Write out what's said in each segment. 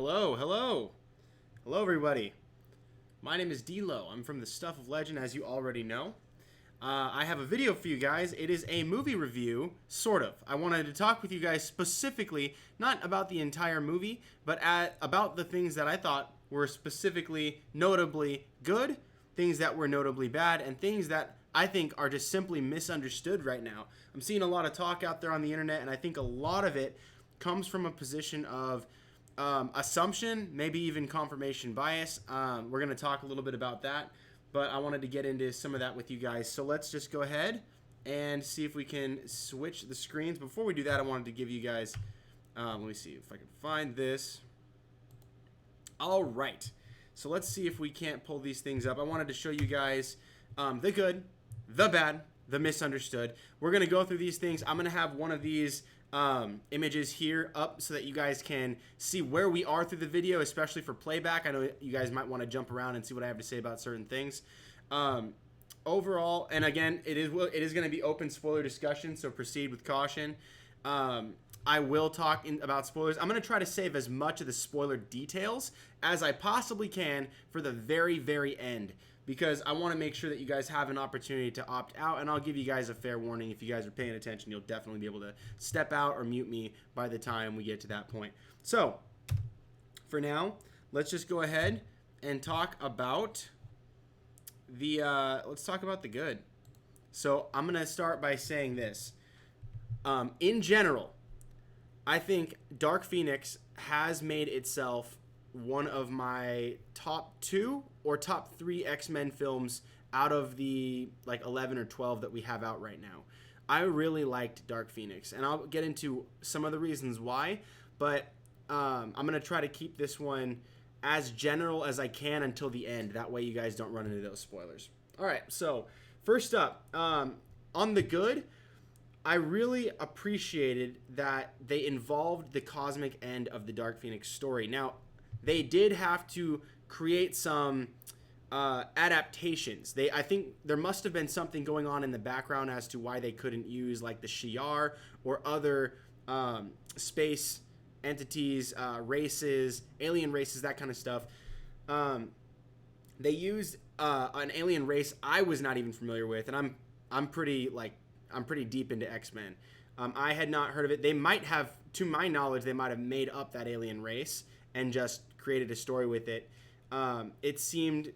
Hello, hello. Hello, everybody. My name is D-Lo. I'm from the Stuff of Legend, as you already know. I have a video for you guys. It is a movie review, sort of. I wanted to talk with you guys specifically, not about the entire movie, but about the things that I thought were specifically notably good, things that were notably bad, and things that I think are just simply misunderstood right now. I'm seeing a lot of talk out there on the internet, and I think a lot of it comes from a position of assumption, maybe even confirmation bias. We're going to talk a little bit about that, but I wanted to get into some of that with you guys. So let's just go ahead and see if we can switch the screens. Before we do that, I wanted to give you guys, let me see if I can find this. All right. So let's see if we can't pull these things up. I wanted to show you guys the good, the bad, the misunderstood. We're going to go through these things. I'm going to have one of these images here up so that you guys can see where we are through the video, especially for playback. I know you guys might want to jump around and see what I have to say about certain things. Overall, and again, it is going to be open spoiler discussion, so proceed with caution. I will talk about spoilers. I'm going to try to save as much of the spoiler details as I possibly can for the very, very end, because I want to make sure that you guys have an opportunity to opt out, and I'll give you guys a fair warning. If you guys are paying attention, you'll definitely be able to step out or mute me by the time we get to that point. So, for now, let's just go ahead and talk about let's talk about the good. So, I'm going to start by saying this. In general, I think Dark Phoenix has made itself one of my top 2 or top 3 X-Men films out of the 11 or 12 that we have out right now. I really liked Dark Phoenix, and I'll get into some of the reasons why, but I'm going to try to keep this one as general as I can until the end. That way you guys don't run into those spoilers. All right, so first up, on the good, I really appreciated that they involved the cosmic end of the Dark Phoenix story. Now, they did have to create some adaptations. I think there must have been something going on in the background as to why they couldn't use like the Shi'ar or other space entities, races, alien races, that kind of stuff. They used an alien race I was not even familiar with, and I'm pretty deep into X-Men. I had not heard of it. They might have, to my knowledge, they might have made up that alien race and just created a story with it. It seemed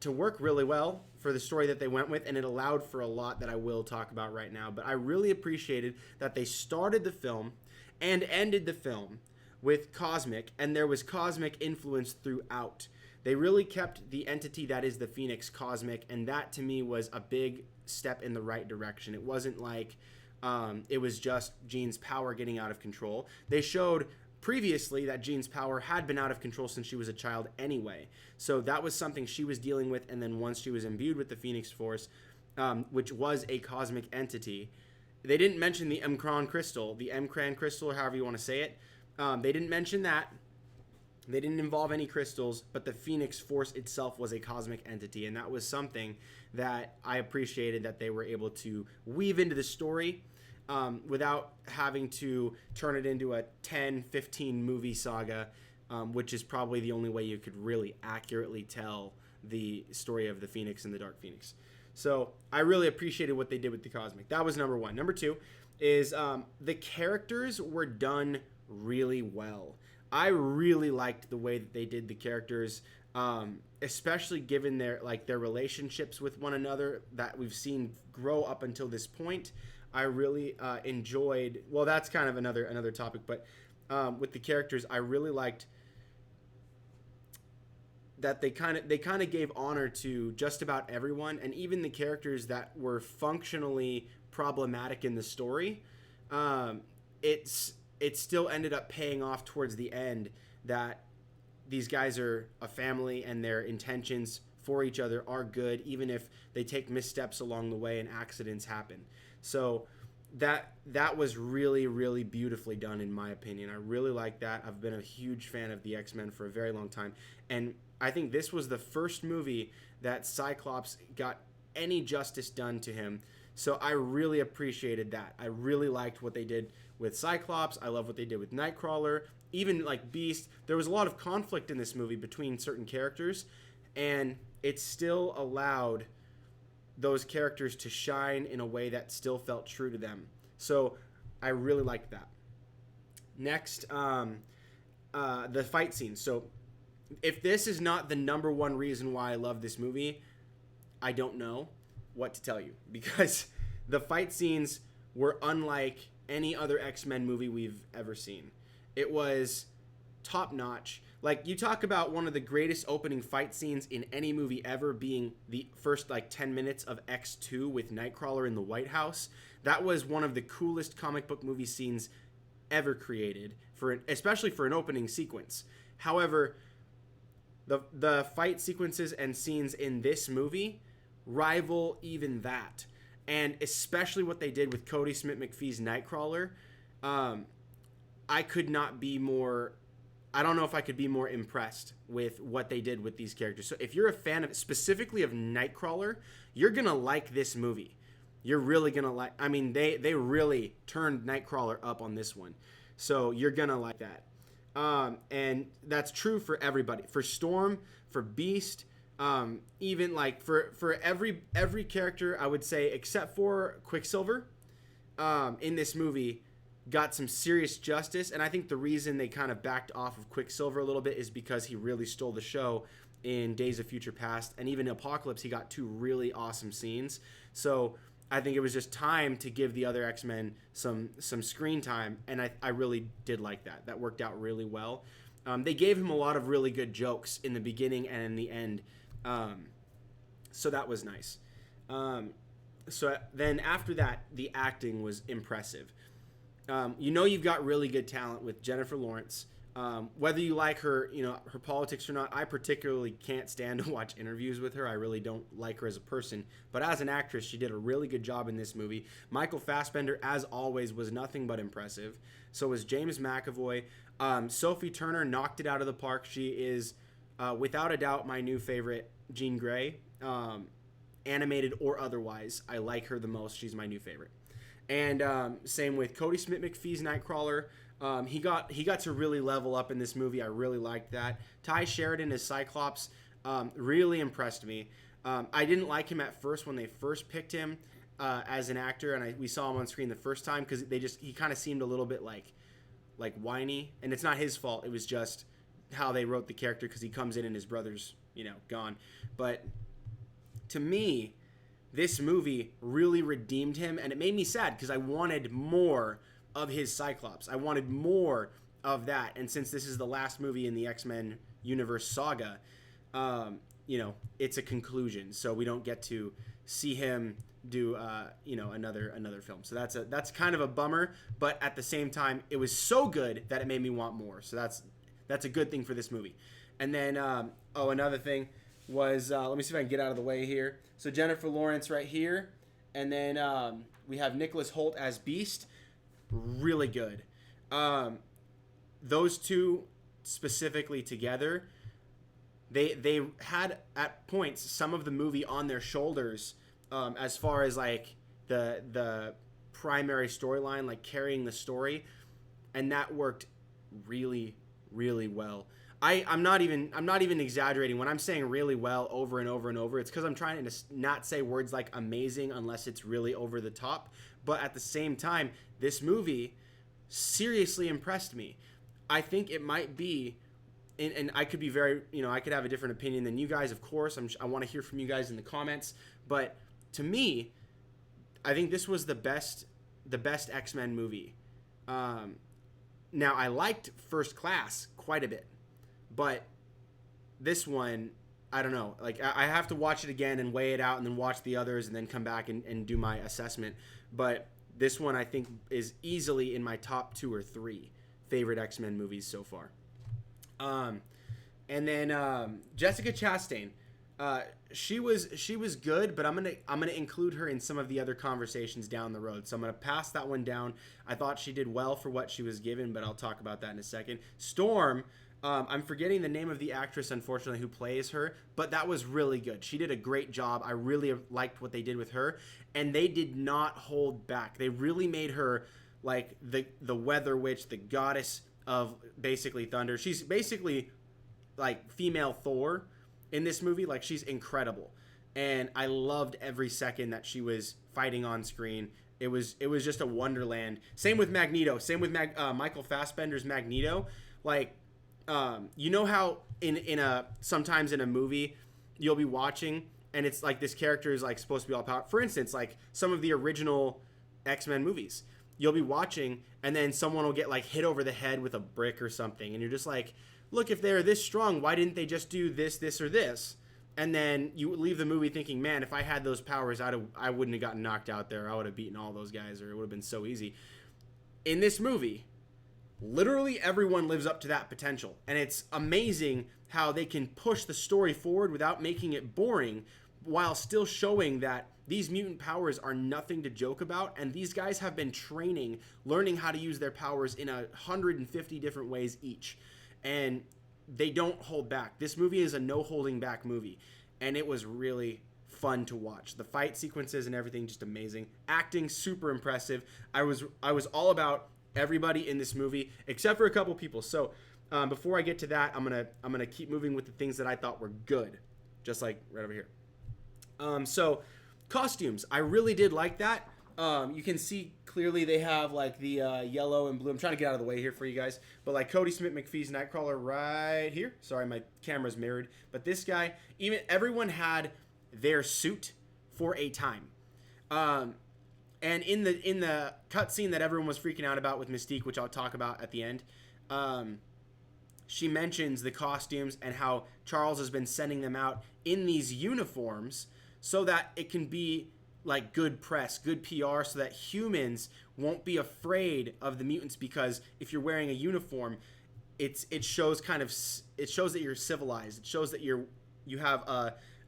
to work really well for the story that they went with, and it allowed for a lot that I will talk about right now. But I really appreciated that they started the film and ended the film with cosmic, and there was cosmic influence throughout. They really kept the entity that is the Phoenix cosmic, and that to me was a big step in the right direction. It wasn't like it was just Jean's power getting out of control. They showed previously that Jean's power had been out of control since she was a child anyway. So that was something she was dealing with, and then once she was imbued with the Phoenix Force, which was a cosmic entity, they didn't mention the M'Kraan crystal, or however you want to say it. They didn't mention that. They didn't involve any crystals, but the Phoenix Force itself was a cosmic entity, and that was something that I appreciated that they were able to weave into the story without having to turn it into a 10, 15 movie saga, which is probably the only way you could really accurately tell the story of the Phoenix and the Dark Phoenix. So I really appreciated what they did with the cosmic. That was number one. Number two is the characters were done really well. I really liked the way that they did the characters, especially given their relationships with one another that we've seen grow up until this point. I really enjoyed. Well, that's kind of another topic, but with the characters, I really liked that they kind of gave honor to just about everyone, and even the characters that were functionally problematic in the story. It still ended up paying off towards the end that these guys are a family and their intentions for each other are good, even if they take missteps along the way and accidents happen. So that was really, really beautifully done, in my opinion. I really like that. I've been a huge fan of the X-Men for a very long time, and I think this was the first movie that Cyclops got any justice done to him So I really appreciated that. I really liked what they did with Cyclops. I love what they did with Nightcrawler. Even like Beast. There was a lot of conflict in this movie between certain characters, and it still allowed those characters to shine in a way that still felt true to them. So I really liked that. Next, the fight scenes. So if this is not the number one reason why I love this movie, I don't know what to tell you, because the fight scenes were unlike any other X-Men movie we've ever seen. It was top notch. Like, you talk about one of the greatest opening fight scenes in any movie ever being the first like 10 minutes of X2 with Nightcrawler in the White House. That was one of the coolest comic book movie scenes ever created, especially for an opening sequence. However, the fight sequences and scenes in this movie rival even that, and especially what they did with Cody Smith-McPhee's Nightcrawler. I could not be more. I don't know if I could be more impressed with what they did with these characters. So if you're a fan of specifically of Nightcrawler, you're gonna like this movie. You're really gonna like. I mean, they really turned Nightcrawler up on this one, so you're gonna like that. And that's true for everybody. For Storm, for Beast, even like for every character, I would say, except for Quicksilver, in this movie, got some serious justice. And I think the reason they kind of backed off of Quicksilver a little bit is because he really stole the show in Days of Future Past, and even in Apocalypse, he got two really awesome scenes. So I think it was just time to give the other X-Men some screen time, and I really did like that. That worked out really well. They gave him a lot of really good jokes in the beginning and in the end, so that was nice. So then after that, the acting was impressive. You've got really good talent with Jennifer Lawrence. Whether you like her, her politics or not, I particularly can't stand to watch interviews with her. I really don't like her as a person. But as an actress, she did a really good job in this movie. Michael Fassbender, as always, was nothing but impressive. So was James McAvoy. Sophie Turner knocked it out of the park. She is, without a doubt, my new favorite Jean Grey. Animated or otherwise, I like her the most. She's my new favorite. And same with Cody Smith-McPhee's Nightcrawler. He got to really level up in this movie. I really liked that. Ty Sheridan as Cyclops really impressed me. I didn't like him at first when they first picked him as an actor, and we saw him on screen the first time because he kind of seemed a little bit like whiny, and it's not his fault. It was just how they wrote the character because he comes in and his brother's gone. But to me, this movie really redeemed him, and it made me sad because I wanted more of his Cyclops. I wanted more of that, and since this is the last movie in the X-Men universe saga, it's a conclusion, so we don't get to see him do another film. So that's kind of a bummer, but at the same time, it was so good that it made me want more. So that's a good thing for this movie. And then another thing was, let me see if I can get out of the way here. So Jennifer Lawrence right here, and then we have Nicholas Hoult as Beast. Really good. Those two specifically together, they had at points some of the movie on their shoulders, as far as like the primary storyline, like carrying the story, and that worked really, really well. I'm not even exaggerating when I'm saying really well over and over and over. It's because I'm trying to not say words like amazing unless it's really over the top. But at the same time, this movie seriously impressed me. I think it might be, and I could be very, I could have a different opinion than you guys, of course. I want to hear from you guys in the comments. But to me, I think this was the best X-Men movie. Now, I liked First Class quite a bit. But this one, I don't know. Like, I have to watch it again and weigh it out and then watch the others and then come back and do my assessment. But this one, I think, is easily in my top 2 or 3 favorite X-Men movies so far. And then Jessica Chastain. She was good, but I'm gonna include her in some of the other conversations down the road. So I'm gonna pass that one down. I thought she did well for what she was given, but I'll talk about that in a second. Storm. I'm forgetting the name of the actress, unfortunately, who plays her, but that was really good. She did a great job. I really liked what they did with her, and they did not hold back. They really made her like the weather witch, the goddess of basically thunder. She's basically like female Thor in this movie. Like, she's incredible, and I loved every second that she was fighting on screen. It was just a wonderland. Same with Magneto. Same with Michael Fassbender's Magneto. Like, you know how in a sometimes in a movie you'll be watching and it's like this character is like supposed to be all powerful. For instance, like some of the original X-Men movies, you'll be watching and then someone will get like hit over the head with a brick or something, and you're just like, look, if they're this strong, why didn't they just do this, this, or this? And then you leave the movie thinking, man, if I had those powers, I wouldn't have gotten knocked out there. I would have beaten all those guys, or it would have been so easy. In this movie, literally everyone lives up to that potential. And it's amazing how they can push the story forward without making it boring, while still showing that these mutant powers are nothing to joke about. And these guys have been training, learning how to use their powers in 150 different ways each. And they don't hold back. This movie is a no holding back movie, and it was really fun to watch. The fight sequences and everything, just amazing. Acting, super impressive. I was all about everybody in this movie except for a couple people. So before I get to that, I'm gonna keep moving with the things that I thought were good, just like right over here. So costumes, I really did like that. You can see clearly they have like the yellow and blue. I'm trying to get out of the way here for you guys. But like Cody Smith McPhee's Nightcrawler right here. Sorry, my camera's mirrored. But this guy, everyone had their suit for a time. And in the cutscene that everyone was freaking out about with Mystique, which I'll talk about at the end, she mentions the costumes and how Charles has been sending them out in these uniforms so that it can be like good press, good PR, so that humans won't be afraid of the mutants, because if you're wearing a uniform, it shows that you're civilized. It shows that you have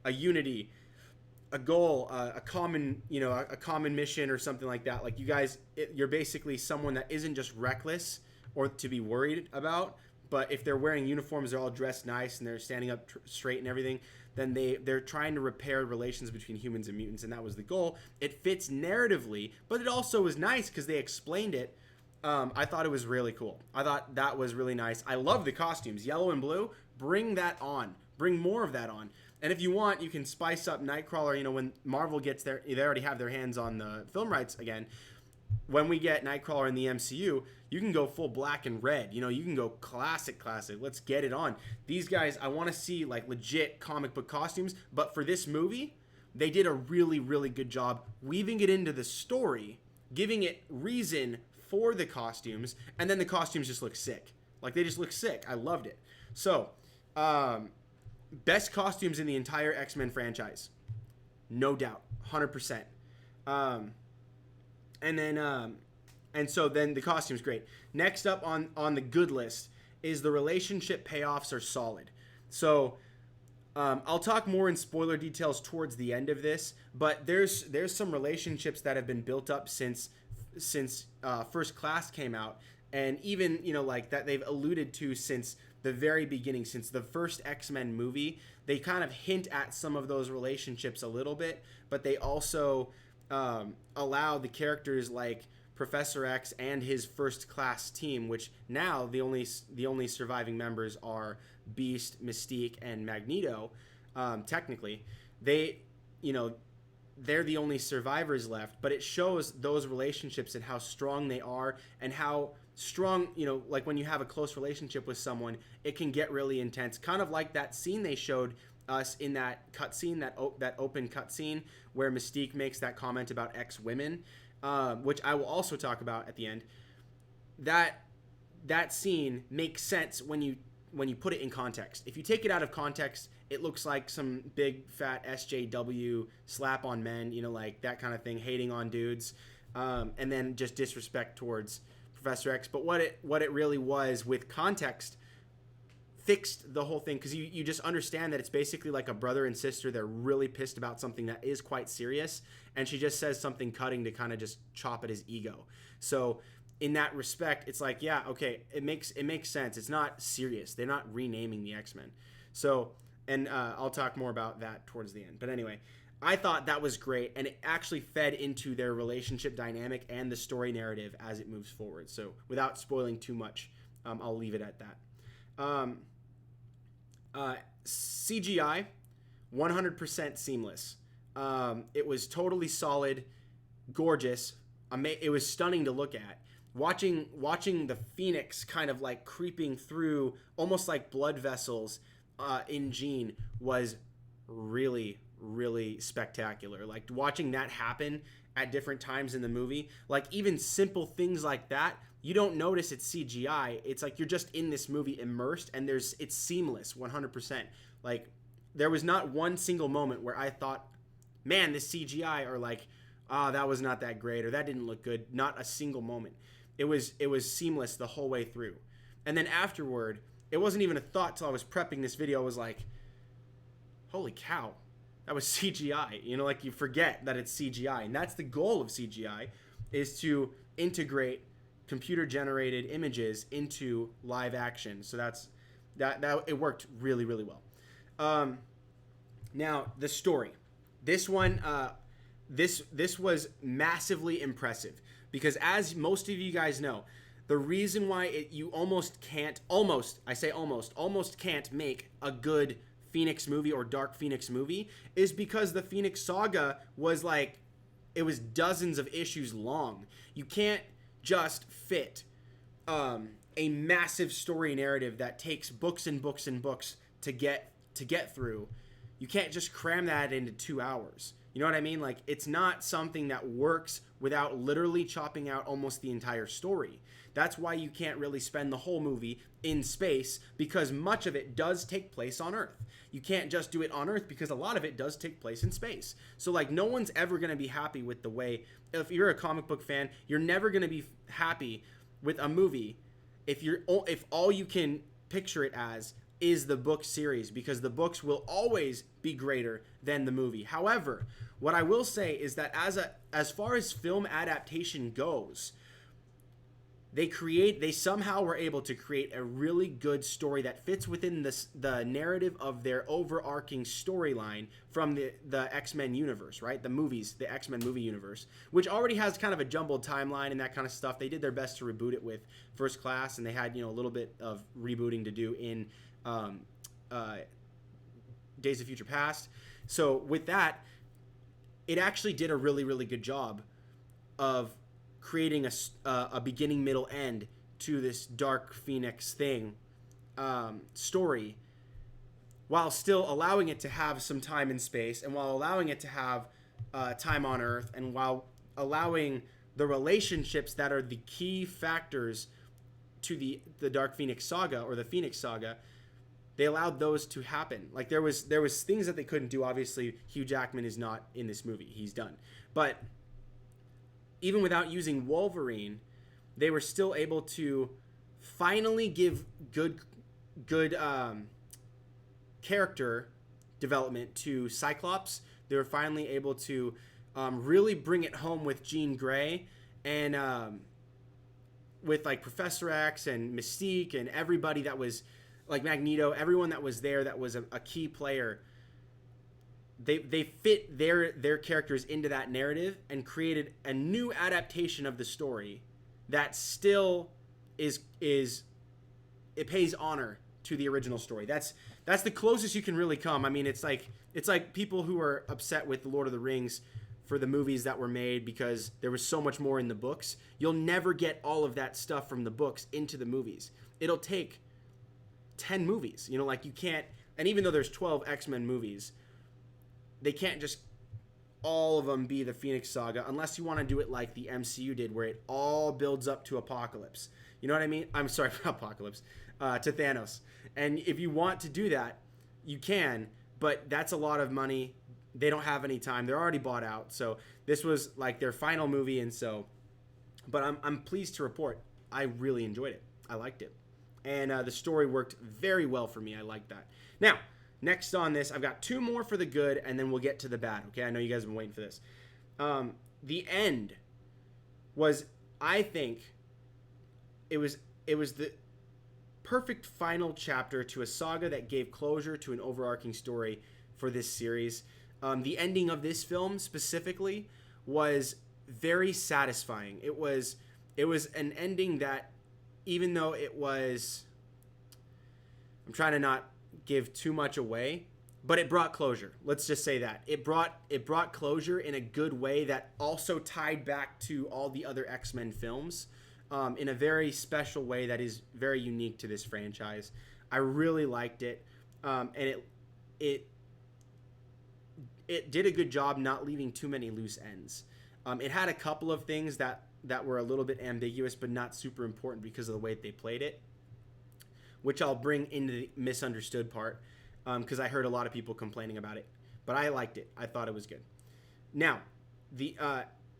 a unity, a goal, a common mission or something like that. Like, you guys, you're basically someone that isn't just reckless or to be worried about, but if they're wearing uniforms, they're all dressed nice and they're standing up straight and everything, then they're trying to repair relations between humans and mutants, and that was the goal. It fits narratively, but it also was nice because they explained it. I thought it was really cool. I thought that was really nice. I love the costumes, yellow and blue. Bring that on. Bring more of that on. And if you want, you can spice up Nightcrawler. You know, when Marvel gets there, they already have their hands on the film rights again. When we get Nightcrawler in the MCU, you can go full black and red. You know, you can go classic. Let's get it on. These guys, I want to see like legit comic book costumes. But for this movie, they did a really, really good job weaving it into the story, giving it reason for the costumes, and then the costumes just look sick. Like, they just look sick. I loved it. So, best costumes in the entire X-Men franchise. No doubt. 100%. And so then the costume's great. Next up on the good list is the relationship payoffs are solid. So I'll talk more in spoiler details towards the end of this, but there's some relationships that have been built up since First Class came out, and even, you know, like that they've alluded to since the very beginning, since the first X-Men movie. They kind of hint at some of those relationships a little bit, but they also allow the characters like Professor X and his First Class team, which now the only surviving members are Beast, Mystique, and Magneto. Technically, they're the only survivors left, but it shows those relationships and how strong they are, and how strong, you know, like when you have a close relationship with someone, it can get really intense. Kind of like that scene they showed us in that cutscene, that open cutscene where Mystique makes that comment about ex-women, which I will also talk about at the end. That scene makes sense when you put it in context. If you take it out of context, it looks like some big fat SJW slap on men, you know, like that kind of thing, hating on dudes, and then just disrespect towards Professor X. But what it really was, with context, fixed the whole thing, because you just understand that it's basically like a brother and sister. They're really pissed about something that is quite serious, and she just says something cutting to kind of just chop at his ego. So in that respect, it's like, yeah, okay, it makes sense. It's not serious. They're not renaming the X-Men. So, and I'll talk more about that towards the end. But anyway, I thought that was great, and it actually fed into their relationship dynamic and the story narrative as it moves forward. So, without spoiling too much, I'll leave it at that. CGI, 100% seamless. It was totally solid, gorgeous. It was stunning to look at. Watching the Phoenix kind of like creeping through almost like blood vessels in Jean was really, really spectacular. Like watching that happen at different times in the movie, like even simple things like that, you don't notice it's CGI. It's like you're just in this movie immersed, and it's seamless 100%. Like there was not one single moment where I thought, man, this CGI, or like, that was not that great, or that didn't look good. Not a single moment. It was seamless the whole way through. And then afterward, it wasn't even a thought till I was prepping this video. I was like, holy cow, that was CGI. You know, like you forget that it's CGI. And that's the goal of CGI, is to integrate computer generated images into live action. So that it worked really, really well. Now the story. This one, this was massively impressive, because as most of you guys know, the reason why you almost can't make a good Phoenix movie or Dark Phoenix movie is because the Phoenix Saga was like, it was dozens of issues long. You can't just fit a massive story narrative that takes books and books and books to get through. You can't just cram that into 2 hours. You know what I mean? Like, it's not something that works without literally chopping out almost the entire story. That's why you can't really spend the whole movie in space, because much of it does take place on Earth. You can't just do it on Earth because a lot of it does take place in space. So, like, no one's ever going to be happy with the way, if you're a comic book fan, you're never going to be happy with a movie if all you can picture it as is the book series, because the books will always be greater than the movie. However, what I will say is that as far as film adaptation goes, they somehow were able to create a really good story that fits within the narrative of their overarching storyline from the X-Men universe, right? The X-Men movie universe, which already has kind of a jumbled timeline and that kind of stuff. They did their best to reboot it with First Class, and they had, a little bit of rebooting to do in Days of Future Past. So with that, it actually did a really, really good job of creating a beginning, middle, end to this Dark Phoenix thing story, while still allowing it to have some time in space, and while allowing it to have time on Earth, and while allowing the relationships that are the key factors to the Dark Phoenix saga, or the Phoenix saga. They allowed those to happen. Like there was things that they couldn't do. Obviously, Hugh Jackman is not in this movie. He's done. But even without using Wolverine, they were still able to finally give good character development to Cyclops. They were finally able to really bring it home with Jean Grey, and with like Professor X and Mystique and everybody that was, like Magneto, everyone that was there that was a key player. They fit their characters into that narrative and created a new adaptation of the story that still is it pays honor to the original story. That's the closest you can really come. I mean, it's like people who are upset with The Lord of the Rings for the movies that were made because there was so much more in the books. You'll never get all of that stuff from the books into the movies. It'll take 10 movies. Like you can't, and even though there's 12 X-Men movies, they can't just all of them be the Phoenix Saga unless you want to do it like the MCU did, where it all builds up to Apocalypse. You know what I mean? I'm sorry, Apocalypse, to Thanos. And if you want to do that, you can, but that's a lot of money. They don't have any time. They're already bought out. So this was like their final movie, and so, but I'm pleased to report I really enjoyed it. I liked it. And the story worked very well for me. I like that. Now, next on this, I've got two more for the good, and then we'll get to the bad. Okay, I know you guys have been waiting for this. The end was, I think, it was the perfect final chapter to a saga that gave closure to an overarching story for this series. The ending of this film specifically was very satisfying. It was an ending that, even though it was, I'm trying to not give too much away, but it brought closure. Let's just say that it brought closure in a good way that also tied back to all the other X-Men films, in a very special way that is very unique to this franchise. I really liked it, and it did a good job not leaving too many loose ends. It had a couple of things that were a little bit ambiguous, but not super important because of the way they played it, which I'll bring into the misunderstood part, because I heard a lot of people complaining about it. But I liked it. I thought it was good. Now, the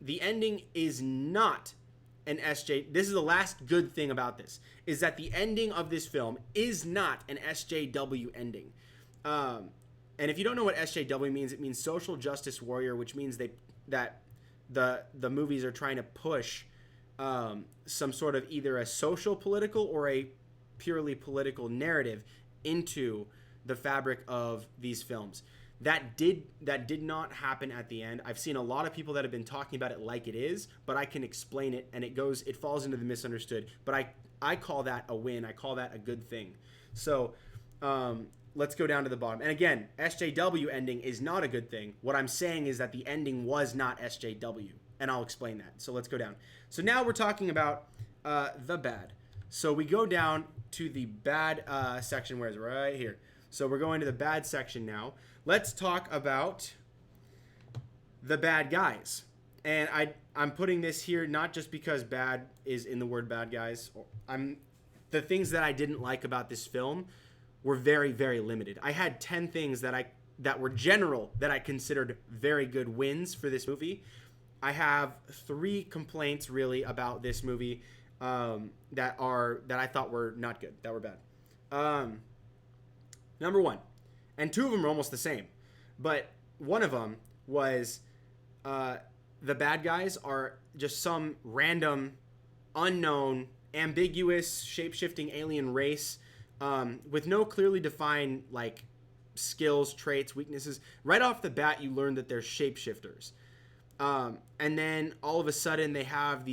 ending is not an SJ. This is the last good thing about this, is that the ending of this film is not an SJW ending. And if you don't know what SJW means, it means social justice warrior, which means that the movies are trying to push some sort of either a social political or a purely political narrative into the fabric of these films. That did not happen at the end. I've seen a lot of people that have been talking about it like it is, but I can explain it, and it falls into the misunderstood. But I call that a win. I call that a good thing. So let's go down to the bottom. And again, SJW ending is not a good thing. What I'm saying is that the ending was not SJW, and I'll explain that. So let's go down. So now we're talking about the bad. So we go down to the bad section, where it's right here. So we're going to the bad section now. Let's talk about the bad guys. And I'm putting this here not just because bad is in the word bad guys. The things that I didn't like about this film were very, very limited. I had 10 things that were general that I considered very good wins for this movie. I have 3 complaints really about this movie that I thought were not good, that were bad. Number 1, and 2 of them are almost the same, but one of them was the bad guys are just some random, unknown, ambiguous, shape-shifting alien race with no clearly defined like skills, traits, weaknesses. Right off the bat, you learn that they're shapeshifters, and then all of a sudden they have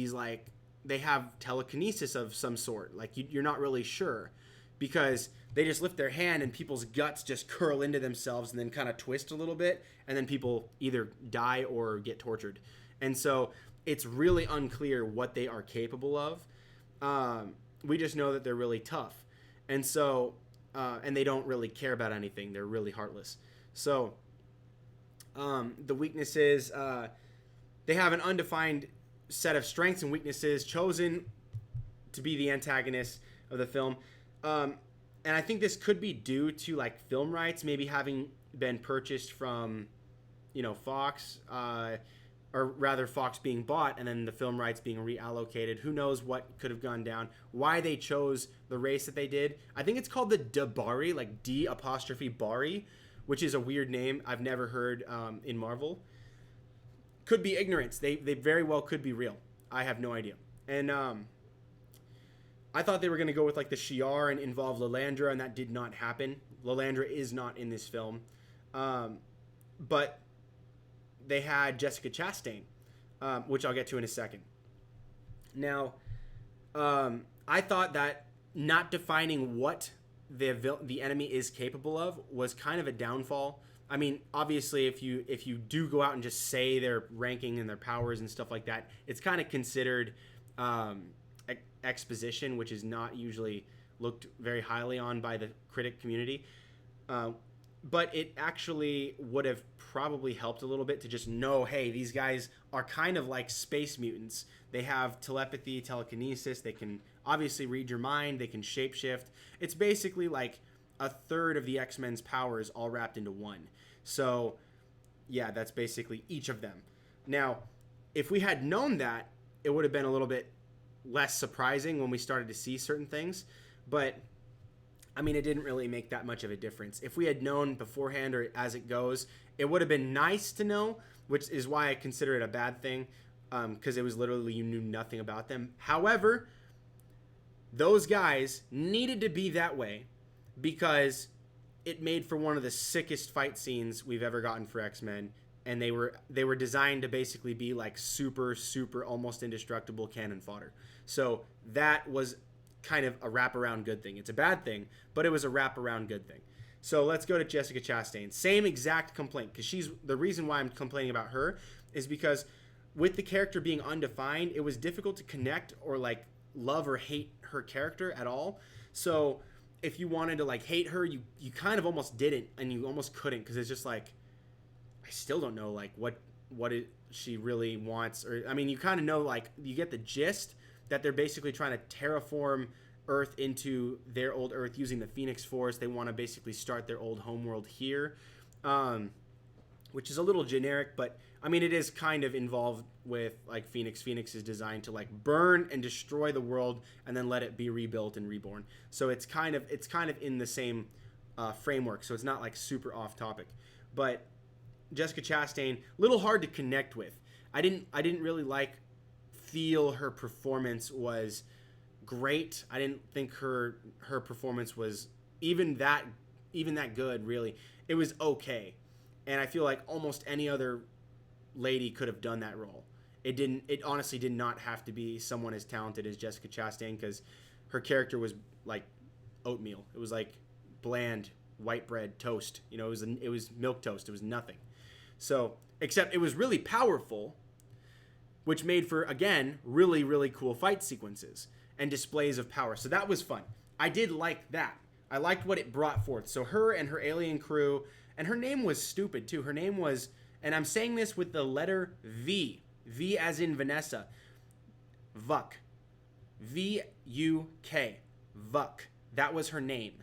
telekinesis of some sort. Like you're not really sure, because they just lift their hand and people's guts just curl into themselves and then kind of twist a little bit, and then people either die or get tortured. And so it's really unclear what they are capable of. We just know that they're really tough. And so, and they don't really care about anything. They're really heartless. So the weaknesses, they have an undefined set of strengths and weaknesses chosen to be the antagonist of the film. And I think this could be due to like film rights maybe having been purchased from, Fox, or rather Fox being bought and then the film rights being reallocated. Who knows what could have gone down, why they chose the race that they did. I think it's called the Dabari, like D''Bari, which is a weird name I've never heard in Marvel. Could be ignorance. They very well could be real. I have no idea. And I thought they were going to go with like the Shi'ar and involve Lilandra, and that did not happen. Lilandra is not in this film. But they had Jessica Chastain, which I'll get to in a second. Now, I thought that not defining what the enemy is capable of was kind of a downfall. I mean, obviously, if you do go out and just say their ranking and their powers and stuff like that, it's kind of considered exposition, which is not usually looked very highly on by the critic community. But it actually would have probably helped a little bit to just know, hey, these guys are kind of like space mutants. They have telepathy, telekinesis. They can obviously read your mind. They can shapeshift. It's basically like a third of the X-Men's powers all wrapped into one. So, yeah, that's basically each of them. Now, if we had known that, it would have been a little bit less surprising when we started to see certain things. But I mean, it didn't really make that much of a difference. If we had known beforehand or as it goes, it would have been nice to know, which is why I consider it a bad thing, because it was literally you knew nothing about them. However, those guys needed to be that way because it made for one of the sickest fight scenes we've ever gotten for X-Men, and they were designed to basically be like super super almost indestructible cannon fodder. So that was kind of a wraparound good thing. It's a bad thing, but it was a wraparound good thing. So let's go to Jessica Chastain. Same exact complaint, because she's the reason why I'm complaining about her is because with the character being undefined, it was difficult to connect or like love or hate her character at all. So if you wanted to like hate her, you kind of almost didn't, and you almost couldn't, because it's just like, I still don't know like what she really wants. Or I mean, you kind of know, like, you get the gist that they're basically trying to terraform Earth into their old Earth using the Phoenix Force. They want to basically start their old homeworld here, which is a little generic, but I mean, it is kind of involved with like Phoenix. Phoenix is designed to like burn and destroy the world and then let it be rebuilt and reborn. So it's kind of in the same framework. So it's not like super off topic, but Jessica Chastain, little hard to connect with. I didn't really feel her performance was great. I didn't think her performance was even that good, really. It was okay. And I feel like almost any other lady could have done that role. It honestly did not have to be someone as talented as Jessica Chastain, because her character was like oatmeal. It was like bland white bread toast. You know, it was milk toast. It was nothing. So, except it was really powerful, which made for, again, really, really cool fight sequences and displays of power. So that was fun. I did like that. I liked what it brought forth. So her and her alien crew, and her name was stupid too. Her name was, and I'm saying this with the letter V. V as in Vanessa. Vuk. V-U-K. Vuk. That was her name.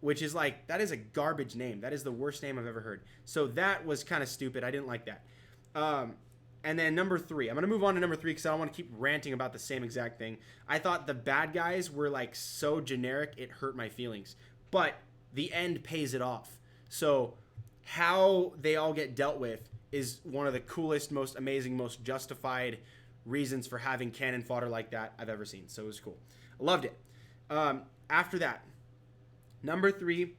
Which is like, that is a garbage name. That is the worst name I've ever heard. So that was kind of stupid. I didn't like that. And then number 3. I'm going to move on to number 3 because I don't want to keep ranting about the same exact thing. I thought the bad guys were like so generic, it hurt my feelings. But the end pays it off. So how they all get dealt with is one of the coolest, most amazing, most justified reasons for having cannon fodder like that I've ever seen. So it was cool. I loved it. After that, number 3,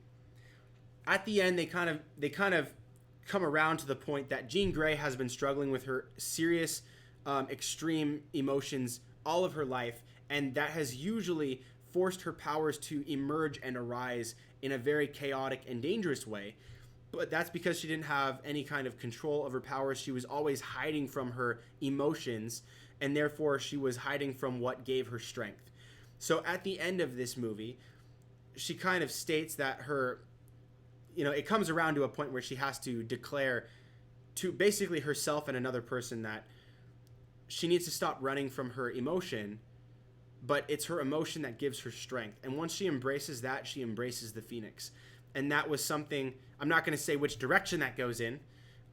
at the end, they kind of come around to the point that Jean Grey has been struggling with her serious, extreme emotions all of her life, and that has usually forced her powers to emerge and arise in a very chaotic and dangerous way. But that's because she didn't have any kind of control of her powers. She was always hiding from her emotions, and therefore she was hiding from what gave her strength. So at the end of this movie, she kind of states that it comes around to a point where she has to declare to basically herself and another person that she needs to stop running from her emotion, but it's her emotion that gives her strength. And once she embraces that, she embraces the Phoenix. And that was something, I'm not going to say which direction that goes in,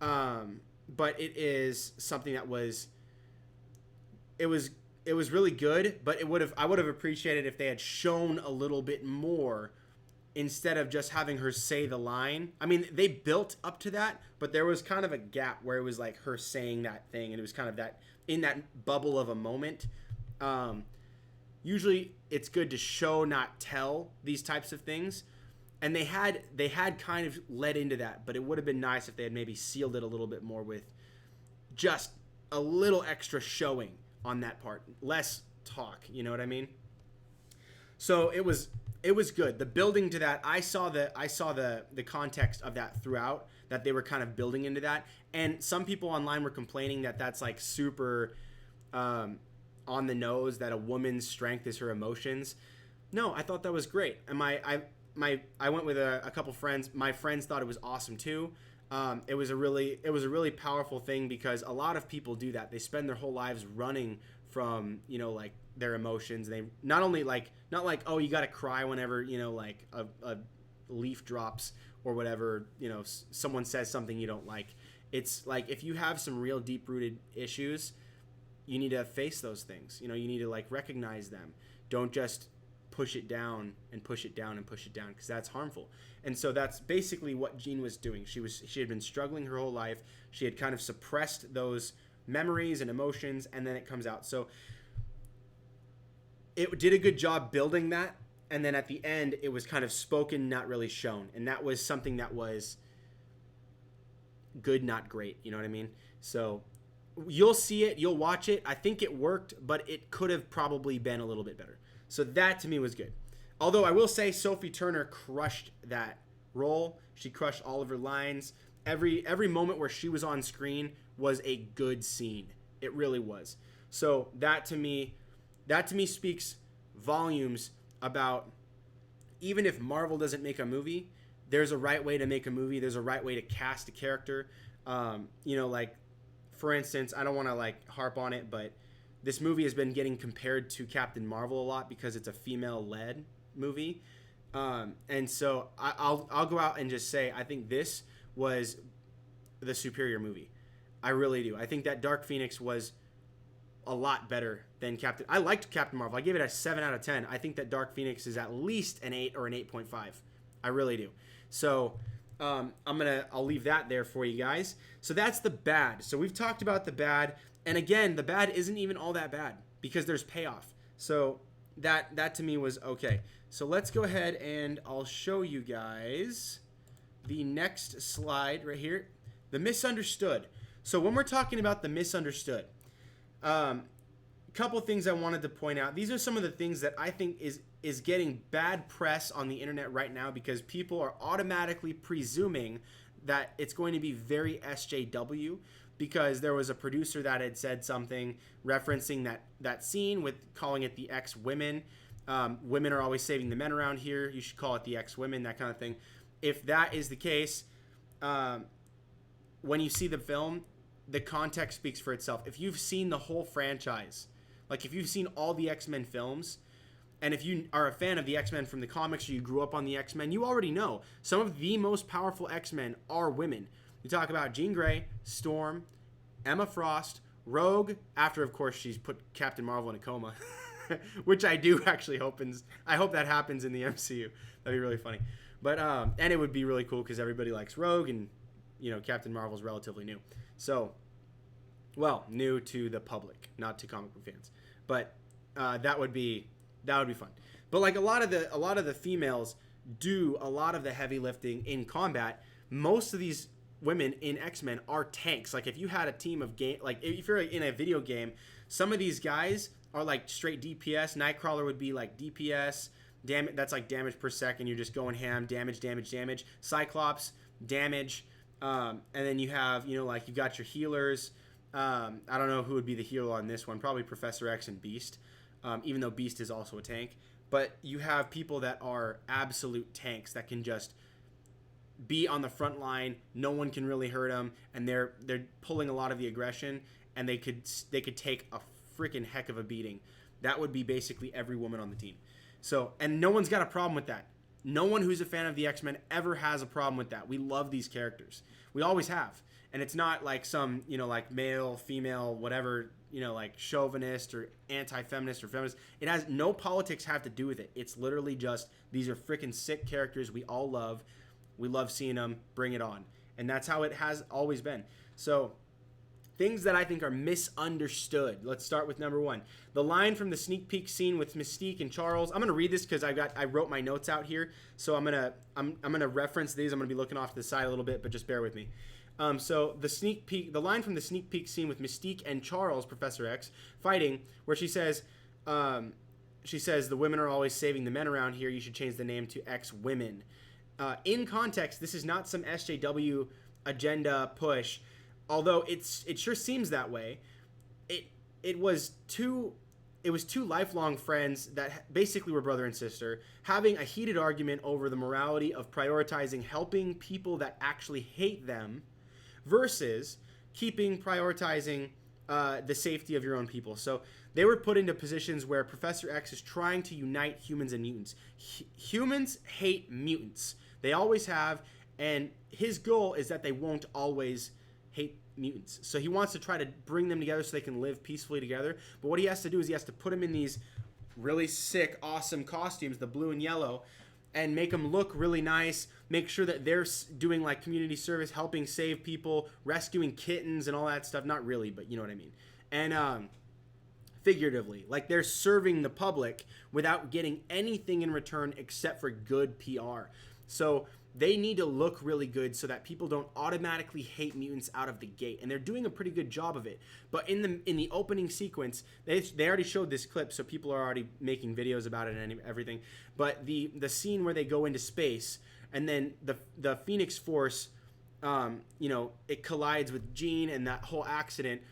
but it is something that was really good, but I would have appreciated if they had shown a little bit more instead of just having her say the line. I mean, they built up to that, but there was kind of a gap where it was like her saying that thing, and it was kind of that in that bubble of a moment. Usually it's good to show, not tell these types of things. And they had kind of led into that, but it would have been nice if they had maybe sealed it a little bit more with just a little extra showing on that part, less talk, you know what I mean? So it was good. The building to that, I saw the context of that throughout, that they were kind of building into that. And some people online were complaining that that's like super on the nose, that a woman's strength is her emotions. No, I thought that was great. And I went with a couple friends. My friends thought it was awesome too. It was a really powerful thing, because a lot of people do that. They spend their whole lives running from, like their emotions. They not like, oh, you got to cry whenever, like a leaf drops or whatever, someone says something you don't like. It's like, if you have some real deep rooted issues, you need to face those things. You need to like recognize them. Don't just push it down and push it down and push it down, because that's harmful. And so that's basically what Jean was doing. She had been struggling her whole life. She had kind of suppressed those memories and emotions, and then it comes out. So it did a good job building that, and then at the end it was kind of spoken, not really shown, and that was something that was good, not great. You know what I mean? So you'll see it, you'll watch it. I think it worked, but it could have probably been a little bit better. So that to me was good. Although I will say Sophie Turner crushed that role. She crushed all of her lines. Every moment where she was on screen was a good scene. It really was. So that to me speaks volumes about, even if Marvel doesn't make a movie, there's a right way to make a movie. There's a right way to cast a character. Like, for instance, I don't want to like harp on it, but this movie has been getting compared to Captain Marvel a lot because it's a female-led movie. And so I'll go out and just say I think this was the superior movie. I really do. I think that Dark Phoenix was a lot better than Captain. I liked Captain Marvel. I gave it a 7 out of 10. I think that Dark Phoenix is at least an 8 or an 8.5. I really do. So I'll leave that there for you guys. So that's the bad. So we've talked about the bad, and again, the bad isn't even all that bad because there's payoff. So that to me was okay. So let's go ahead and I'll show you guys the next slide right here. The misunderstood. So when we're talking about the misunderstood, couple things I wanted to point out. These are some of the things that I think is getting bad press on the internet right now because people are automatically presuming that it's going to be very SJW because there was a producer that had said something referencing that scene with calling it the X-Women. Women are always saving the men around here. You should call it the X-Women, that kind of thing. If that is the case, when you see the film, the context speaks for itself. If you've seen the whole franchise, like if you've seen all the X-Men films, and if you are a fan of the X-Men from the comics or you grew up on the X-Men, you already know some of the most powerful X-Men are women. You talk about Jean Grey, Storm, Emma Frost, Rogue, after of course she's put Captain Marvel in a coma, which I do actually hope that happens in the MCU. That'd be really funny. But and it would be really cool because everybody likes Rogue, and Captain Marvel's relatively new. So, well, new to the public, not to comic book fans. But that would be fun. But like a lot of the females do a lot of the heavy lifting in combat. Most of these women in X-Men are tanks. Like if you had a team of like if you're in a video game, some of these guys are like straight DPS. Nightcrawler would be like DPS. That's like damage per second. You're just going ham. Damage. Cyclops, damage. And then you have, like you've got your healers. I don't know who would be the healer on this one. Probably Professor X and Beast, even though Beast is also a tank. But you have people that are absolute tanks that can just be on the front line. No one can really hurt them, and they're pulling a lot of the aggression, and they could take a freaking heck of a beating. That would be basically every woman on the team. So, and no one's got a problem with that. No one who's a fan of the X-Men ever has a problem with that. We love these characters. We always have. And it's not like some, like male, female, whatever, like chauvinist or anti-feminist or feminist. It has no politics have to do with it. It's literally just these are freaking sick characters we all love. We love seeing them. Bring it on. And that's how it has always been. So things that I think are misunderstood. Let's start with number one. The line from the sneak peek scene with Mystique and Charles. I'm gonna read this because I wrote my notes out here. So I'm gonna reference these. I'm gonna be looking off to the side a little bit, but just bear with me. So the line from the sneak peek scene with Mystique and Charles, Professor X, fighting, where she says, the women are always saving the men around here. You should change the name to X-Women. In context, this is not some SJW agenda push. Although it sure seems that way. It was two lifelong friends that basically were brother and sister having a heated argument over the morality of prioritizing helping people that actually hate them versus prioritizing the safety of your own people. So they were put into positions where Professor X is trying to unite humans and mutants. Humans hate mutants. They always have, and his goal is that they won't always hate mutants. So he wants to try to bring them together so they can live peacefully together. But what he has to do is he has to put them in these really sick, awesome costumes, the blue and yellow, and make them look really nice, make sure that they're doing like community service, helping save people, rescuing kittens and all that stuff. Not really, but you know what I mean. And figuratively. Like they're serving the public without getting anything in return except for good PR. So they need to look really good so that people don't automatically hate mutants out of the gate, and they're doing a pretty good job of it. But in the opening sequence, they already showed this clip, so people are already making videos about it and everything. But the scene where they go into space and then the Phoenix Force, it collides with Jean and that whole accident.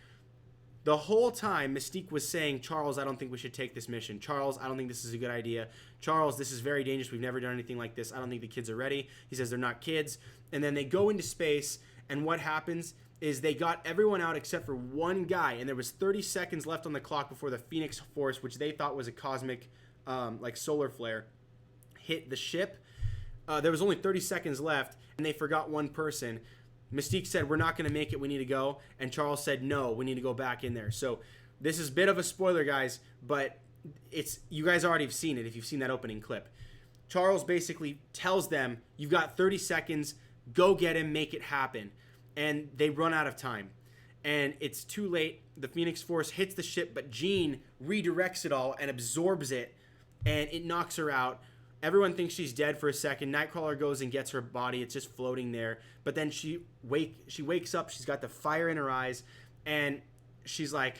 The whole time, Mystique was saying, Charles, I don't think we should take this mission. Charles, I don't think this is a good idea. Charles, this is very dangerous. We've never done anything like this. I don't think the kids are ready. He says they're not kids. And then they go into space, and what happens is they got everyone out except for one guy, and there was 30 seconds left on the clock before the Phoenix Force, which they thought was a cosmic, solar flare, hit the ship. There was only 30 seconds left, and they forgot one person. Mystique said, we're not going to make it, we need to go. And Charles said, no, we need to go back in there. So this is a bit of a spoiler, guys, but you guys already have seen it if you've seen that opening clip. Charles basically tells them, you've got 30 seconds, go get him, make it happen. And they run out of time. And it's too late. The Phoenix Force hits the ship, but Jean redirects it all and absorbs it, and it knocks her out. Everyone thinks she's dead for a second. Nightcrawler goes and gets her body. It's just floating there. But then she wakes up. She's got the fire in her eyes, and she's like,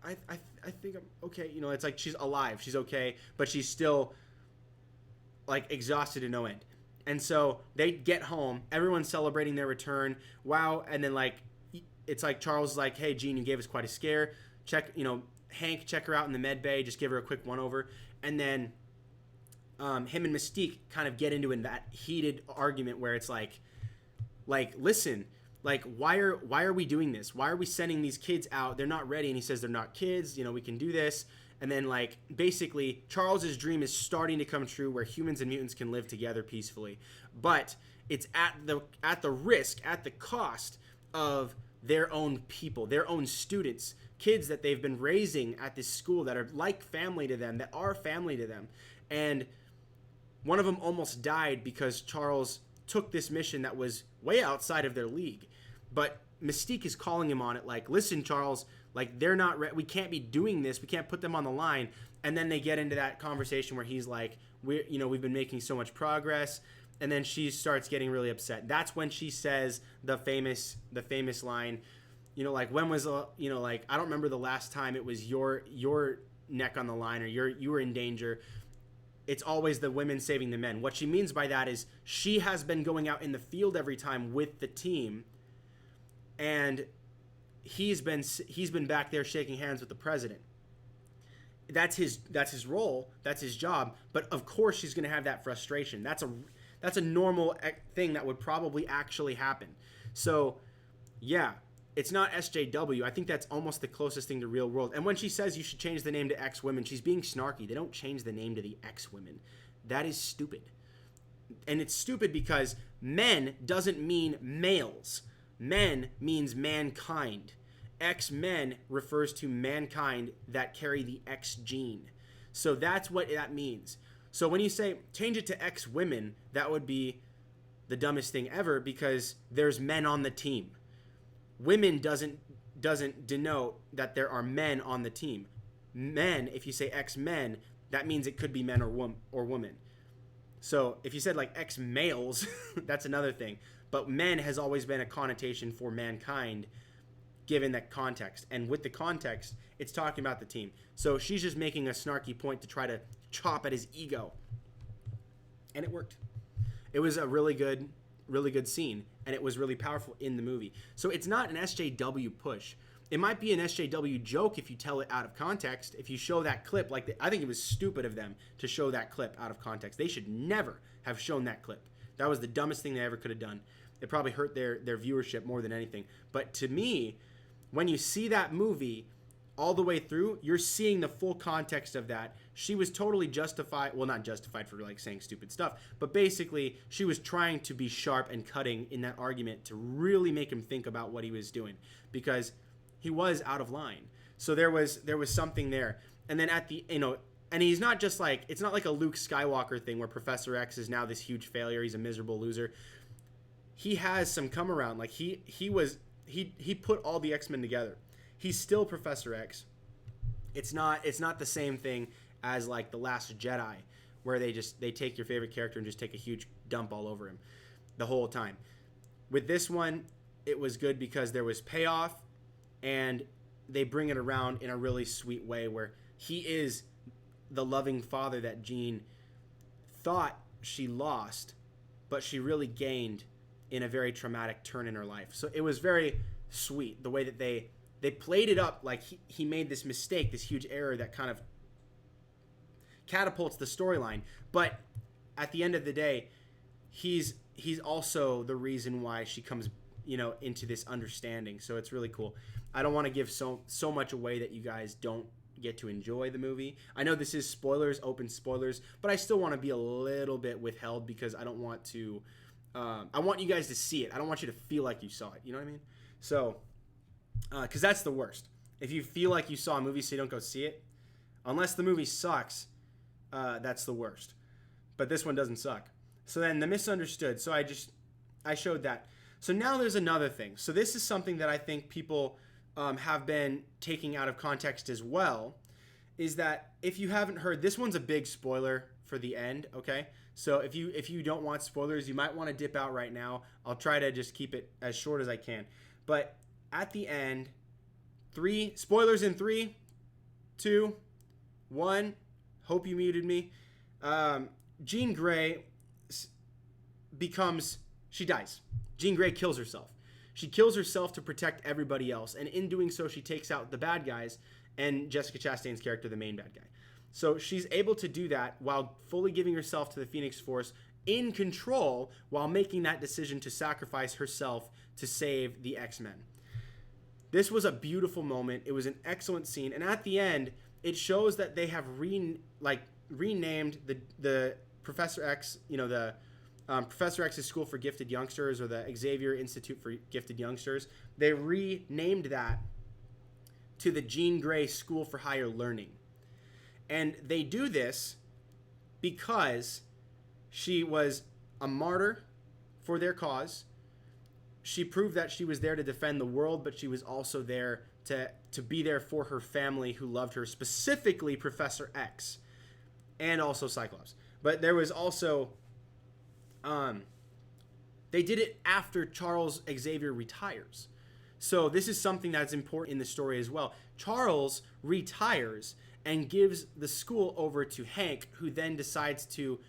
I think I'm okay. It's like she's alive. She's okay, but she's still like exhausted to no end. And so they get home. Everyone's celebrating their return. Wow. And then it's like Charles is like, hey, Jean, you gave us quite a scare. Hank, check her out in the med bay. Just give her a quick one over. And then him and Mystique kind of get into that heated argument where it's like, listen, why are we doing this? Why are we sending these kids out? They're not ready. And he says they're not kids. We can do this. And then basically Charles's dream is starting to come true where humans and mutants can live together peacefully. But it's at the risk, at the cost of their own people, their own students, kids that they've been raising at this school that are like family to them, that are family to them. And one of them almost died because Charles took this mission that was way outside of their league. But Mystique is calling him on it, listen, Charles, they're not we can't be doing this. We can't put them on the line. And then they get into that conversation where he's like, we've been making so much progress. And then she starts getting really upset. That's when she says the famous line, when was, I don't remember the last time it was your neck on the line or you were in danger. It's always the women saving the men. What she means by that is she has been going out in the field every time with the team, and he's been back there shaking hands with the president. That's his role. That's his job. But of course she's going to have that frustration. That's a normal thing that would probably actually happen. So, yeah. It's not SJW. I think that's almost the closest thing to real world. And when she says you should change the name to X-Women, she's being snarky. They don't change the name to the X-Women. That is stupid. And it's stupid because men doesn't mean males. Men means mankind. X-Men refers to mankind that carry the X gene. So that's what that means. So when you say change it to X-Women, that would be the dumbest thing ever because there's men on the team. Women doesn't denote that there are men on the team. Men, if you say X-Men, that means it could be men or women. So if you said X-males, that's another thing. But men has always been a connotation for mankind given that context. And with the context, it's talking about the team. So she's just making a snarky point to try to chop at his ego. And it worked. It was a really good scene, and it was really powerful in the movie. So it's not an SJW push. It might be an SJW joke if you tell it out of context. If you show that clip, I think it was stupid of them to show that clip out of context. They should never have shown that clip. That was the dumbest thing they ever could have done. It probably hurt their viewership more than anything. But to me, when you see that movie all the way through, you're seeing the full context of that. She was totally justified, well, not justified for saying stupid stuff, but basically she was trying to be sharp and cutting in that argument to really make him think about what he was doing because he was out of line. So there was something there. And then at the, and he's not just it's not like a Luke Skywalker thing where Professor X is now this huge failure. He's a miserable loser. He has some come around. He put all the X-Men together. He's still Professor X. It's not the same thing as like The Last Jedi, where they take your favorite character and just take a huge dump all over him the whole time. With this one, it was good because there was payoff, and they bring it around in a really sweet way where he is the loving father that Jean thought she lost, but she really gained in a very traumatic turn in her life. So it was very sweet the way that they played it up like he made this mistake, this huge error that kind of catapults the storyline. But at the end of the day, he's also the reason why she comes, into this understanding. So it's really cool. I don't want to give so much away that you guys don't get to enjoy the movie. I know this is spoilers, open spoilers, but I still want to be a little bit withheld because I don't want to. I want you guys to see it. I don't want you to feel like you saw it. You know what I mean? So, because that's the worst. If you feel like you saw a movie so you don't go see it, unless the movie sucks, that's the worst. But this one doesn't suck. So then the misunderstood. So I showed that. So now there's another thing. So this is something that I think people have been taking out of context as well, is that if you haven't heard, this one's a big spoiler for the end, okay? So if you don't want spoilers, you might want to dip out right now. I'll try to just keep it as short as I can. But at the end, spoilers in 3, 2, 1. Hope you muted me. Jean Grey she dies. Jean Grey kills herself. She kills herself to protect everybody else, and in doing so, she takes out the bad guys and Jessica Chastain's character, the main bad guy. So she's able to do that while fully giving herself to the Phoenix Force, in control, while making that decision to sacrifice herself to save the X-Men. This was a beautiful moment. It was an excellent scene, and at the end, it shows that they have renamed the Professor X, the Professor X's School for Gifted Youngsters, or the Xavier Institute for Gifted Youngsters. They renamed that to the Jean Grey School for Higher Learning. And they do this because she was a martyr for their cause. She proved that she was there to defend the world, but she was also there to be there for her family who loved her, specifically Professor X and also Cyclops. But there was also... they did it after Charles Xavier retires. So this is something that's important in the story as well. Charles retires and gives the school over to Hank, who then decides to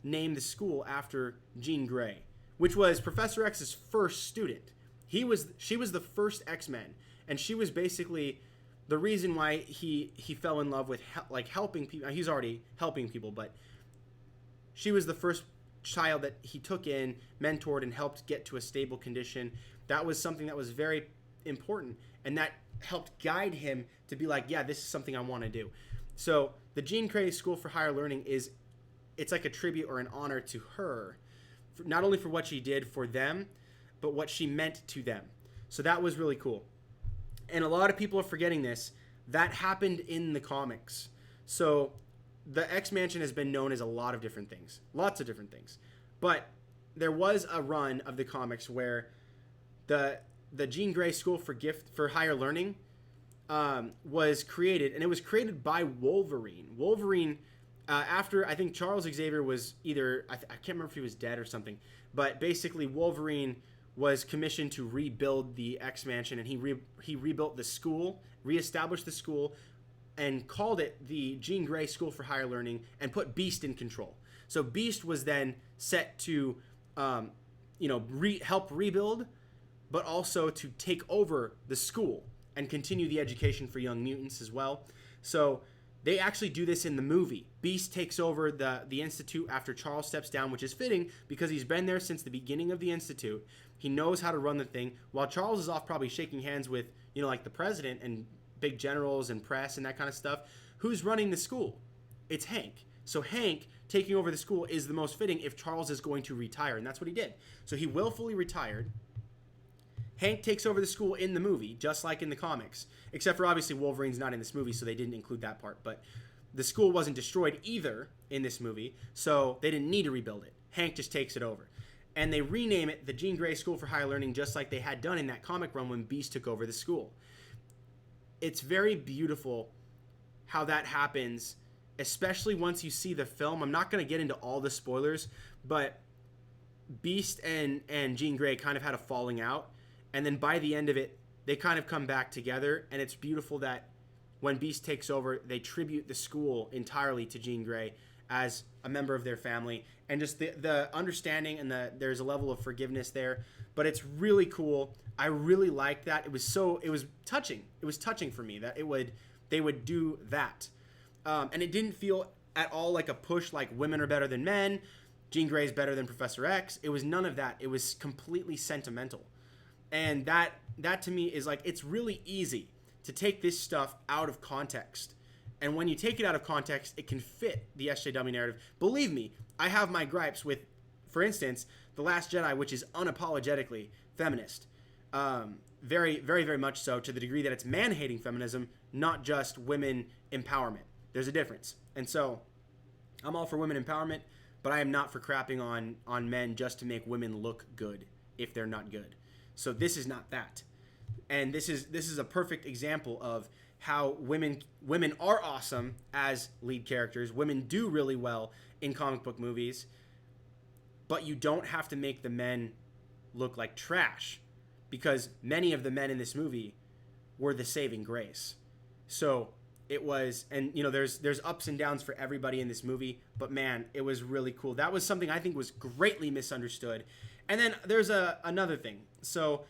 name the school after Jean Grey, which was Professor X's first student. She was the first X-Men, and she was basically the reason why he fell in love with helping people. He's already helping people, but she was the first child that he took in, mentored, and helped get to a stable condition. That was something that was very important, and that helped guide him to be like, yeah, this is something I want to do. So the Jean Grey School for Higher Learning it's like a tribute or an honor to her, not only for what she did for them, but what she meant to them. So that was really cool. And a lot of people are forgetting this. That happened in the comics. So the X-Mansion has been known as a lot of different things. Lots of different things. But there was a run of the comics where the Jean Grey School for Higher Learning was created, and it was created by Wolverine. Wolverine, after I think Charles Xavier was either, I can't remember if he was dead or something, but basically Wolverine was commissioned to rebuild the X-Mansion, and he rebuilt the school, reestablished the school, and called it the Jean Grey School for Higher Learning, and put Beast in control. So Beast was then set to, help rebuild, but also to take over the school and continue the education for young mutants as well. So they actually do this in the movie. Beast takes over the Institute after Charles steps down, which is fitting because he's been there since the beginning of the Institute. He knows how to run the thing, while Charles is off probably shaking hands with, the president and big generals and press and that kind of stuff. Who's running the school? It's Hank. So Hank taking over the school is the most fitting if Charles is going to retire, and that's what he did. So he willfully retired. Hank takes over the school in the movie, just like in the comics, except for obviously Wolverine's not in this movie, so they didn't include that part. But the school wasn't destroyed either in this movie, so they didn't need to rebuild it. Hank just takes it over. And they rename it the Jean Grey School for Higher Learning, just like they had done in that comic run when Beast took over the school. It's very beautiful how that happens, especially once you see the film. I'm not going to get into all the spoilers, but Beast and Jean Grey kind of had a falling out, and then by the end of it, they kind of come back together, and it's beautiful that when Beast takes over, they tribute the school entirely to Jean Grey as a member of their family, and just the understanding and there's a level of forgiveness there. But it's really cool. I really liked that. It was touching. It was touching for me that they would do that, and it didn't feel at all like a push, like women are better than men, Jean Grey's better than Professor X. It was none of that. It was completely sentimental, and that to me is like, it's really easy to take this stuff out of context. And when you take it out of context, it can fit the SJW narrative. Believe me, I have my gripes with, for instance, The Last Jedi, which is unapologetically feminist. Very, very, very much so, to the degree that it's man-hating feminism, not just women empowerment. There's a difference. And so I'm all for women empowerment, but I am not for crapping on men just to make women look good if they're not good. So this is not that. And this is a perfect example of how women are awesome as lead characters. Women do really well in comic book movies, but you don't have to make the men look like trash, because many of the men in this movie were the saving grace. So it was, and there's ups and downs for everybody in this movie, but man, it was really cool. That was something I think was greatly misunderstood. And then there's another thing. So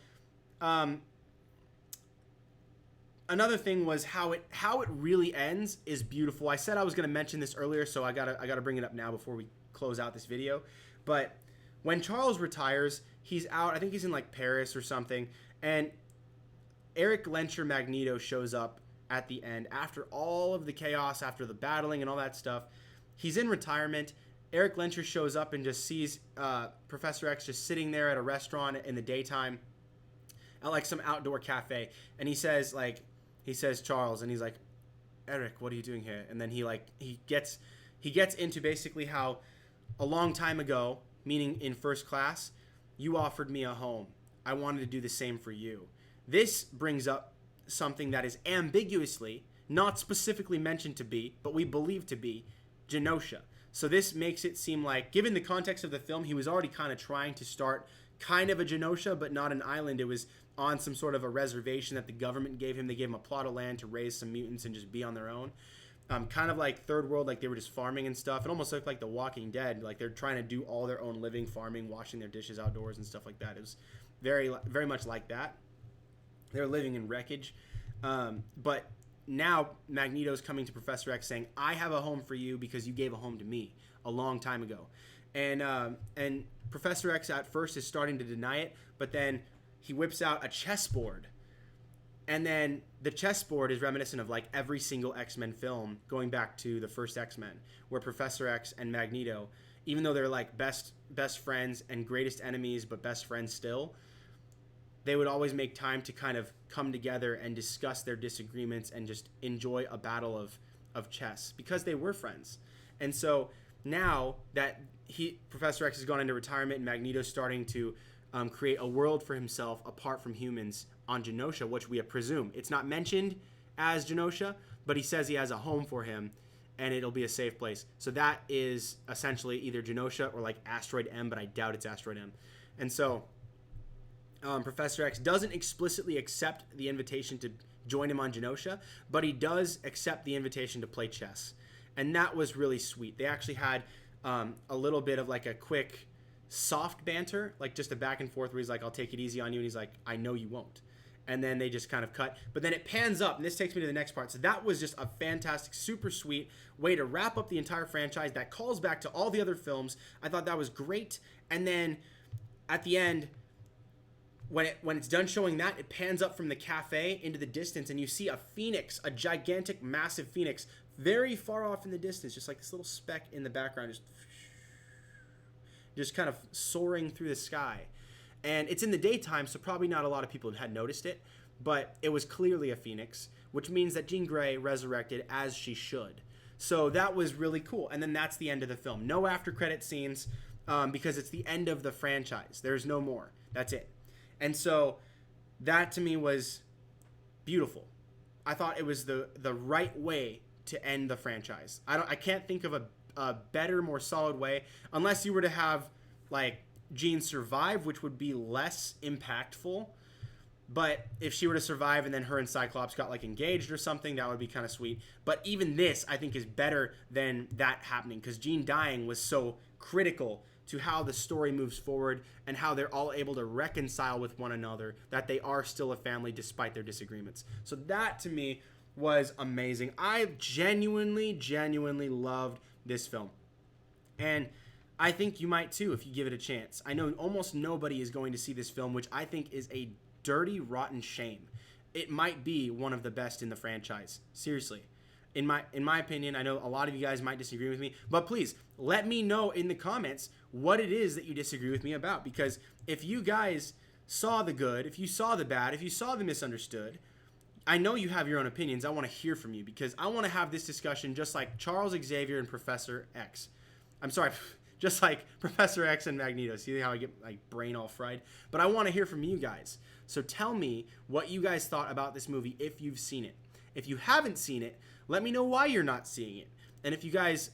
another thing was how it really ends is beautiful. I said I was going to mention this earlier, so I gotta bring it up now before we close out this video. But when Charles retires, he's out. I think he's in like Paris or something, and Eric Lencher Magneto shows up at the end after all of the chaos, after the battling and all that stuff. He's in retirement. Eric Lencher shows up and just sees Professor X just sitting there at a restaurant in the daytime at like some outdoor cafe, and he says Charles, and he's like, Eric, what are you doing here? And then he gets into basically how a long time ago, meaning in First Class, you offered me a home. I wanted to do the same for you. This brings up something that is ambiguously, not specifically mentioned to be, but we believe to be, Genosha. So this makes it seem like, given the context of the film, he was already kind of trying to start kind of a Genosha, but not an island. It was on some sort of a reservation that the government gave him. They gave him a plot of land to raise some mutants and just be on their own. Kind of like Third World, like they were just farming and stuff. It almost looked like The Walking Dead, like they're trying to do all their own living, farming, washing their dishes outdoors and stuff like that. It was very, very much like that. They're living in wreckage. But now Magneto's coming to Professor X saying, I have a home for you because you gave a home to me a long time ago. And Professor X at first is starting to deny it, but then he whips out a chessboard. And then the chessboard is reminiscent of like every single X-Men film going back to the first X-Men, where Professor X and Magneto, even though they're like best friends and greatest enemies, but best friends still, they would always make time to kind of come together and discuss their disagreements and just enjoy a battle of chess because they were friends. And so now that Professor X has gone into retirement and Magneto's starting to create a world for himself apart from humans on Genosha, which we presume. It's not mentioned as Genosha, but he says he has a home for him and it'll be a safe place. So that is essentially either Genosha or like Asteroid M, but I doubt it's Asteroid M. And so Professor X doesn't explicitly accept the invitation to join him on Genosha, but he does accept the invitation to play chess. And that was really sweet. They actually had a little bit of like a quick soft banter, like just a back and forth where he's like, I'll take it easy on you. And he's like, I know you won't. And then they just kind of cut. But then it pans up, and this takes me to the next part. So that was just a fantastic, super sweet way to wrap up the entire franchise that calls back to all the other films. I thought that was great. And then at the end, when it's done showing that, it pans up from the cafe into the distance, and you see a phoenix, a gigantic, massive phoenix, very far off in the distance, just like this little speck in the background, just kind of soaring through the sky. And it's in the daytime, so probably not a lot of people had noticed it, but it was clearly a phoenix, which means that Jean Grey resurrected as she should. So that was really cool. And then that's the end of the film. No after credit scenes, because it's the end of the franchise. There's no more. That's it. And so that to me was beautiful. I thought it was the right way to end the franchise. I can't think of a better, more solid way, unless you were to have like Jean survive, which would be less impactful. But if she were to survive and then her and Cyclops got like engaged or something, that would be kind of sweet. But even this, I think, is better than that happening, because Jean dying was so critical to how the story moves forward and how they're all able to reconcile with one another, that they are still a family despite their disagreements. So that to me was amazing. I genuinely loved this film. And I think you might too if you give it a chance. I know almost nobody is going to see this film, which I think is a dirty, rotten shame. It might be one of the best in the franchise. Seriously. In my opinion, I know a lot of you guys might disagree with me, but please let me know in the comments what it is that you disagree with me about, because if you guys saw the good, if you saw the bad, if you saw the misunderstood, I know you have your own opinions. I want to hear from you, because I want to have this discussion just like Charles Xavier and Professor X. I'm sorry, just like Professor X and Magneto. See how I get my brain all fried? But I want to hear from you guys. So tell me what you guys thought about this movie if you've seen it. If you haven't seen it, let me know why you're not seeing it. And if you guys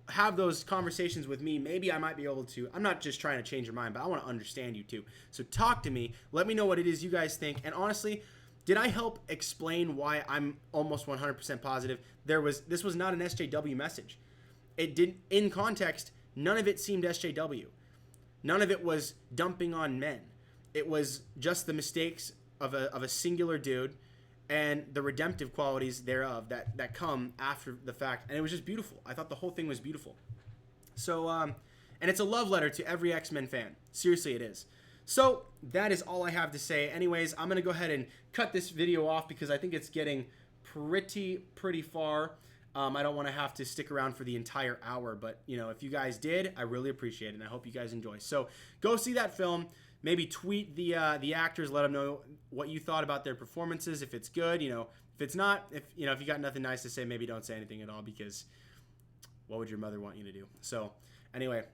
have those conversations with me, maybe I might be able to. I'm not just trying to change your mind, but I want to understand you too. So talk to me. Let me know what it is you guys think. And honestly, did I help explain why I'm almost 100% positive this was not an SJW message? It didn't, in context, none of it seemed SJW. None of it was dumping on men. It was just the mistakes of a singular dude and the redemptive qualities thereof that come after the fact. And it was just beautiful. I thought the whole thing was beautiful. So, and it's a love letter to every X-Men fan. Seriously, it is. So, that is all I have to say. Anyways, I'm going to go ahead and cut this video off because I think it's getting pretty far. I don't want to have to stick around for the entire hour, but, you know, if you guys did, I really appreciate it, and I hope you guys enjoy. So, go see that film. Maybe tweet the actors, let them know what you thought about their performances. If it's good, you know. If it's not, if you got nothing nice to say, maybe don't say anything at all, because what would your mother want you to do? So, anyway,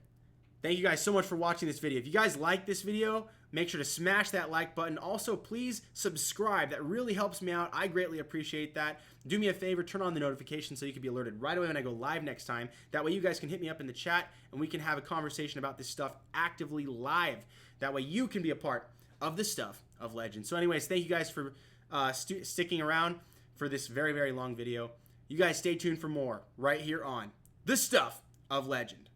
thank you guys so much for watching this video. If you guys like this video, make sure to smash that like button. Also, please subscribe. That really helps me out. I greatly appreciate that. Do me a favor, turn on the notifications so you can be alerted right away when I go live next time. That way you guys can hit me up in the chat and we can have a conversation about this stuff actively live. That way you can be a part of the stuff of legend. So anyways, thank you guys for sticking around for this very long video. You guys stay tuned for more right here on the stuff of legend.